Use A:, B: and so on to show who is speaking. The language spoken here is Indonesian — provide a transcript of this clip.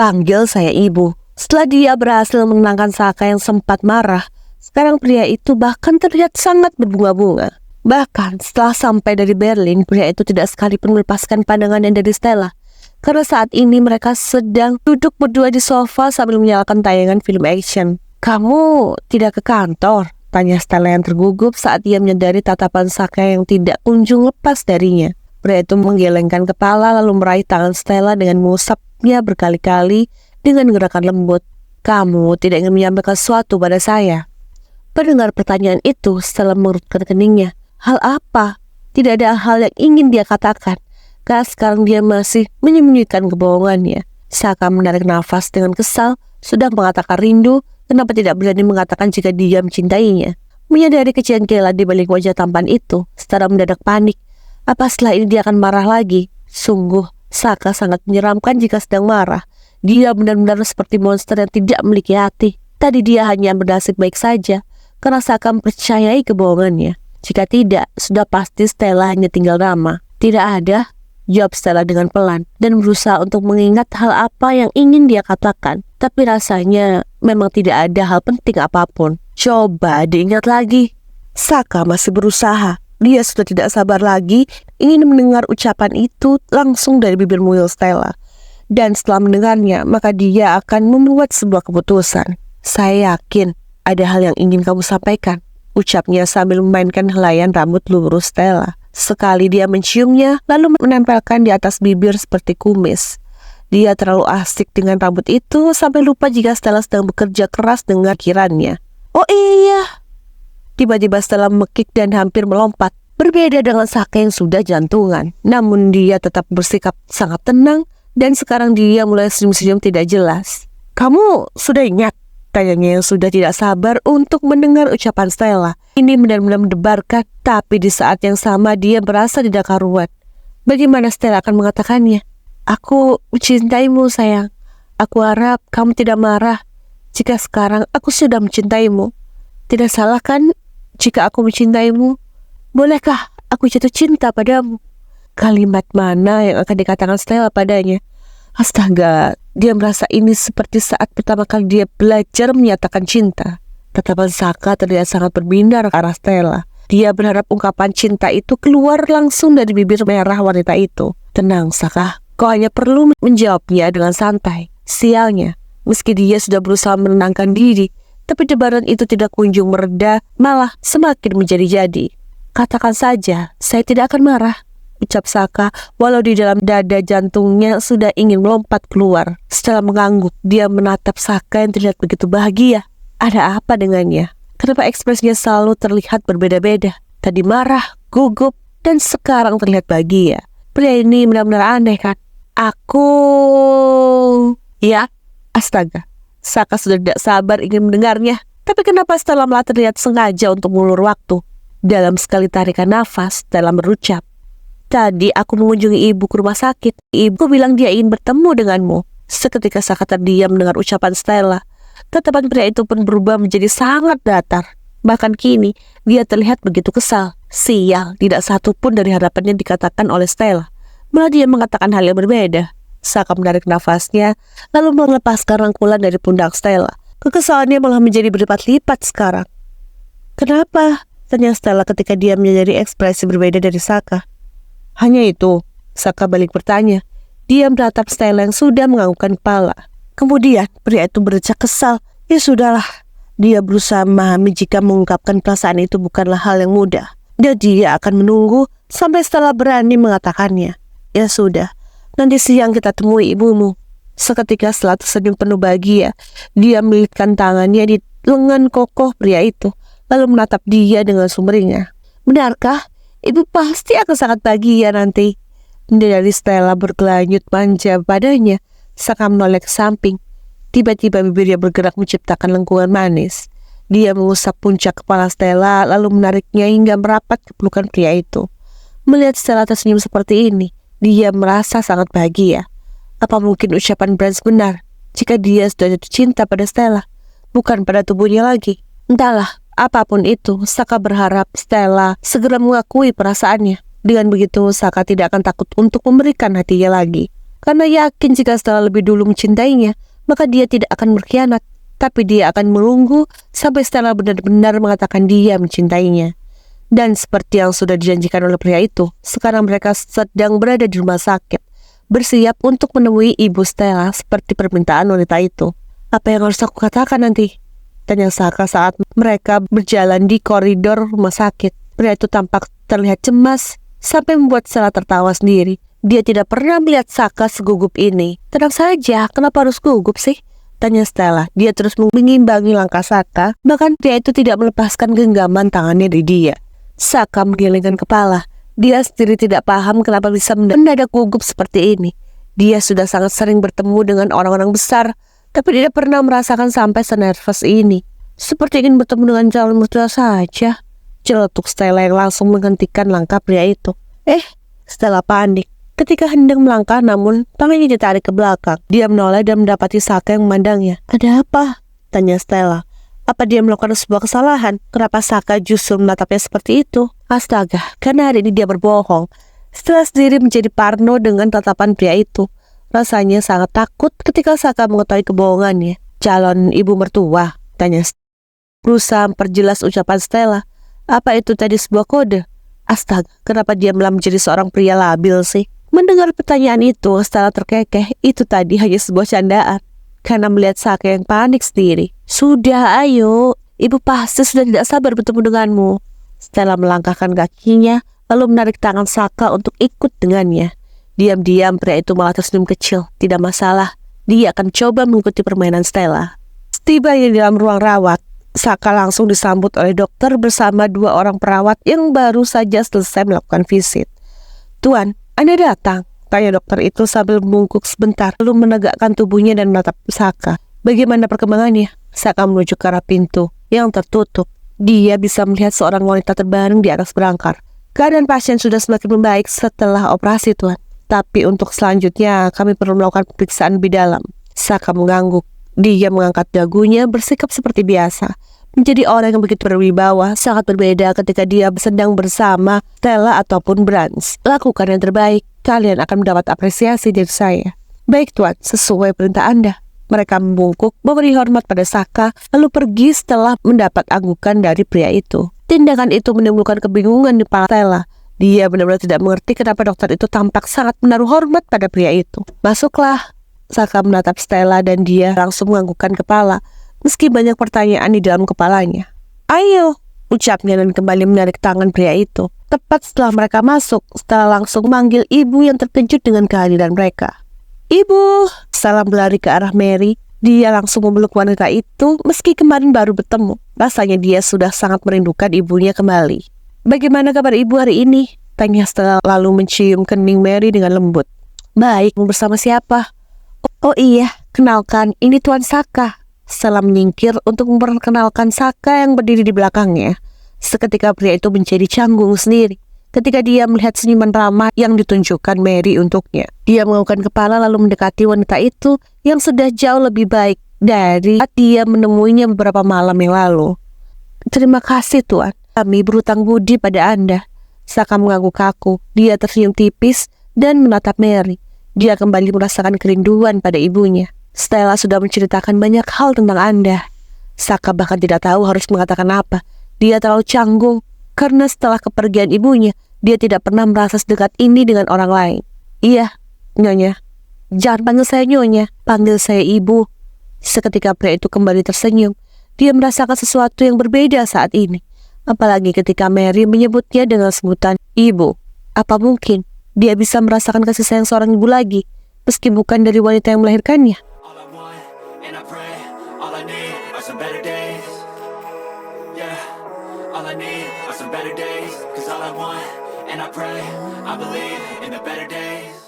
A: Panggil saya ibu. Setelah dia berhasil menenangkan Saka yang sempat marah, sekarang pria itu bahkan terlihat sangat berbunga-bunga. Bahkan setelah sampai dari Berlin, pria itu tidak sekalipun melepaskan pandangannya dari Stella. Karena saat ini mereka sedang duduk berdua di sofa sambil menyalakan tayangan film action. "Kamu tidak ke kantor?" tanya Stella yang tergugup saat ia menyadari tatapan Saka yang tidak kunjung lepas darinya. Pria itu menggelengkan kepala lalu meraih tangan Stella dengan mengusapnya berkali-kali dengan gerakan lembut. "Kamu tidak ingin menyampaikan sesuatu pada saya?" Pendengar pertanyaan itu, Stella mengerutkan keningnya. Hal apa? Tidak ada hal yang ingin dia katakan. Karena sekarang dia masih menyembunyikan kebohongannya. Saka menarik nafas dengan kesal, sudah mengatakan rindu, kenapa tidak berani mengatakan jika dia mencintainya? Menyadari kejengkelan di balik wajah tampan itu, Stella mendadak panik. Apa setelah ini dia akan marah lagi? Sungguh, Saka sangat menyeramkan jika sedang marah. Dia benar-benar seperti monster yang tidak memiliki hati. Tadi dia hanya bernasib baik saja, karena Saka mempercayai kebohongannya. Jika tidak, sudah pasti Stella hanya tinggal nama. "Tidak ada," jawab Stella dengan pelan, dan berusaha untuk mengingat hal apa yang ingin dia katakan. Tapi rasanya memang tidak ada hal penting apapun. Coba diingat lagi. Saka masih berusaha. Dia sudah tidak sabar lagi ingin mendengar ucapan itu langsung dari bibir muyul Stella. Dan setelah mendengarnya, maka dia akan membuat sebuah keputusan. "Saya yakin ada hal yang ingin kamu sampaikan," ucapnya sambil memainkan helaian rambut lurus Stella. Sekali dia menciumnya, lalu menempelkan di atas bibir seperti kumis. Dia terlalu asik dengan rambut itu sampai lupa jika Stella sedang bekerja keras dengan pikirannya. "Oh iya!" Tiba-tiba Stella mekik dan hampir melompat. Berbeda dengan Saka yang sudah jantungan, namun dia tetap bersikap sangat tenang, dan sekarang dia mulai senyum-senyum tidak jelas. "Kamu sudah ingat?" tanyanya yang sudah tidak sabar untuk mendengar ucapan Stella. Ini benar-benar mendebarkan, tapi di saat yang sama dia merasa tidak karuan. Bagaimana Stella akan mengatakannya? "Aku mencintaimu, sayang. Aku harap kamu tidak marah jika sekarang aku sudah mencintaimu. Tidak salah kan jika aku mencintaimu? Bolehkah aku jatuh cinta padamu?" Kalimat mana yang akan dikatakan Stella padanya? Astaga, dia merasa ini seperti saat pertama kali dia belajar menyatakan cinta. Tatapan Saka terlihat sangat berbinar ke arah Stella. Dia berharap ungkapan cinta itu keluar langsung dari bibir merah wanita itu. "Tenang, Saka, kau hanya perlu menjawabnya dengan santai." Sialnya, meski dia sudah berusaha menenangkan diri, tapi debaran itu tidak kunjung mereda, malah semakin menjadi-jadi. "Katakan saja, saya tidak akan marah," ucap Saka, walau di dalam dada jantungnya sudah ingin melompat keluar. Setelah mengangguk, dia menatap Saka yang terlihat begitu bahagia. Ada apa dengannya? Kenapa ekspresinya selalu terlihat berbeda-beda? Tadi marah, gugup, dan sekarang terlihat bahagia. Pria ini benar-benar aneh kan? "Aku..." "Ya, astaga." Saka sudah tidak sabar ingin mendengarnya. Tapi kenapa Stella malah terlihat sengaja untuk mengulur waktu? Dalam sekali tarikan nafas, Stella berucap, "Tadi aku mengunjungi ibu ke rumah sakit. Ibu bilang dia ingin bertemu denganmu." Seketika Saka terdiam mendengar ucapan Stella. Tatapan pria itu pun berubah menjadi sangat datar. Bahkan kini, dia terlihat begitu kesal. Sial, tidak satu pun dari harapannya dikatakan oleh Stella. Malah dia mengatakan hal yang berbeda. Saka menarik nafasnya, lalu melepaskan rangkulan dari pundak Stella. Kekesalannya malah menjadi berlipat-lipat sekarang. "Kenapa?" tanya Stella ketika dia menyadari ekspresi berbeda dari Saka. "Hanya itu," Saka balik bertanya. Dia menatap Stella yang sudah menganggukkan kepala. Kemudian pria itu berdecak kesal. Ya sudahlah. Dia berusaha memahami jika mengungkapkan perasaan itu bukanlah hal yang mudah. Dan dia akan menunggu sampai Stella berani mengatakannya. Ya sudah, nanti siang kita temui ibumu. Seketika setelah tersenyum penuh bahagia, dia melilitkan tangannya di lengan kokoh pria itu, lalu menatap dia dengan sumringah. "Benarkah? Ibu pasti akan sangat bahagia nanti." Dari Stella berkelanjut manja padanya. Saka menoleh ke samping. Tiba-tiba bibirnya bergerak menciptakan lengkungan manis. Dia mengusap puncak kepala Stella, lalu menariknya hingga merapat ke pelukan pria itu. Melihat Stella tersenyum seperti ini, dia merasa sangat bahagia. Apa mungkin ucapan Brans benar? Jika dia sudah jatuh cinta pada Stella, bukan pada tubuhnya lagi. Entahlah, apapun itu, Saka berharap Stella segera mengakui perasaannya. Dengan begitu, Saka tidak akan takut untuk memberikan hatinya lagi. karena yakin jika Stella lebih dulu mencintainya, maka dia tidak akan berkhianat. Tapi dia akan menunggu sampai Stella benar-benar mengatakan dia mencintainya. Dan seperti yang sudah dijanjikan oleh pria itu, sekarang mereka sedang berada di rumah sakit, bersiap untuk menemui ibu Stella seperti permintaan wanita itu. Apa yang harus aku katakan nanti? Tanya Saka saat mereka berjalan di koridor rumah sakit. Pria itu tampak terlihat cemas sampai membuat Stella tertawa sendiri. Dia tidak pernah melihat Saka segugup ini. Tenang saja, kenapa harus gugup sih? Tanya Stella. Dia terus mengimbangi langkah Saka, bahkan pria itu tidak melepaskan genggaman tangannya dari dia. Saka menggelengkan kepala. Dia sendiri tidak paham kenapa bisa mendadak gugup seperti ini. Dia sudah sangat sering bertemu dengan orang-orang besar, tapi tidak pernah merasakan sampai senervous ini. Seperti ingin bertemu dengan calon mertua saja. Celetuk Stella yang langsung menghentikan langkah pria itu. Stella panik ketika hendak melangkah, namun tangannya ditarik ke belakang. Dia menoleh dan mendapati Saka yang memandangnya. Ada apa? Tanya Stella. Apa dia melakukan sebuah kesalahan? Kenapa Saka justru menatapnya seperti itu? Astaga, karena hari ini dia berbohong. Stella sendiri menjadi parno dengan tatapan pria itu. Rasanya sangat takut ketika Saka mengetahui kebohongannya. Calon ibu mertua? Tanya Stella. Berusaha memperjelas ucapan Stella. Apa itu tadi sebuah kode? Astaga, kenapa dia malah menjadi seorang pria labil sih? Mendengar pertanyaan itu, Stella terkekeh. Itu tadi hanya sebuah candaan, karena melihat Saka yang panik sendiri. Sudah, ayo. Ibu pasti sudah tidak sabar bertemu denganmu. Stella melangkahkan kakinya, lalu menarik tangan Saka untuk ikut dengannya. Diam-diam pria itu malah tersenyum kecil. Tidak masalah, dia akan coba mengikuti permainan Stella. Setibanya di dalam ruang rawat, Saka langsung disambut oleh dokter bersama dua orang perawat yang baru saja selesai melakukan visit. Tuan, Anda datang? Tanya dokter itu sambil membungkuk sebentar, lalu menegakkan tubuhnya dan menatap Saka. Bagaimana perkembangannya? Saka menuju ke arah pintu yang tertutup. Dia bisa melihat seorang wanita terbaring di atas berangkar. Keadaan pasien sudah semakin membaik setelah operasi, Tuan. Tapi untuk selanjutnya kami perlu melakukan pemeriksaan lebih dalam. Saka mengangguk. Dia mengangkat dagunya bersikap seperti biasa. Menjadi orang yang begitu berwibawa sangat berbeda ketika dia sedang bersama Stella ataupun Brans. Lakukan yang terbaik, kalian akan mendapat apresiasi dari saya. Baik Tuan, sesuai perintah Anda. Mereka membungkuk, memberi hormat pada Saka, lalu pergi setelah mendapat anggukan dari pria itu. Tindakan itu menimbulkan kebingungan di kepala Stella. Dia benar-benar tidak mengerti kenapa dokter itu tampak sangat menaruh hormat pada pria itu. Masuklah. Saka menatap Stella dan dia langsung menganggukkan kepala, meski banyak pertanyaan di dalam kepalanya. Ayo, ucapnya dan kembali menarik tangan pria itu. Tepat setelah mereka masuk, Stella langsung memanggil ibu yang terkejut dengan kehadiran mereka. Ibu! Stella berlari ke arah Mary. Dia langsung memeluk wanita itu meski kemarin baru bertemu. Rasanya dia sudah sangat merindukan ibunya kembali. Bagaimana kabar ibu hari ini? Tanya Stella lalu mencium kening Mary dengan lembut. Baik, bersama siapa? Oh iya, kenalkan, ini Tuan Saka. Stella menyingkir untuk memperkenalkan Saka yang berdiri di belakangnya. Seketika pria itu menjadi canggung sendiri ketika dia melihat senyuman ramah yang ditunjukkan Mary untuknya. Dia menganggukkan kepala lalu mendekati wanita itu yang sudah jauh lebih baik dari saat dia menemuinya beberapa malam yang lalu. Terima kasih Tuan, kami berhutang budi pada Anda. Saka mengangguk kaku. Dia tersenyum tipis dan menatap Mary. Dia kembali merasakan kerinduan pada ibunya. Stella sudah menceritakan banyak hal tentang Anda. Saka bahkan tidak tahu harus mengatakan apa. Dia terlalu canggung karena setelah kepergian ibunya, dia tidak pernah merasa sedekat ini dengan orang lain. Iya, Nyonya. Jangan panggil saya Nyonya, panggil saya Ibu. Seketika pria itu kembali tersenyum. Dia merasakan sesuatu yang berbeda saat ini. Apalagi ketika Mary menyebutnya dengan sebutan Ibu. Apa mungkin dia bisa merasakan kasih sayang seorang ibu lagi, meski bukan dari wanita yang melahirkannya? All I need are some better days, 'cause all I want, and I pray, I believe in the better days.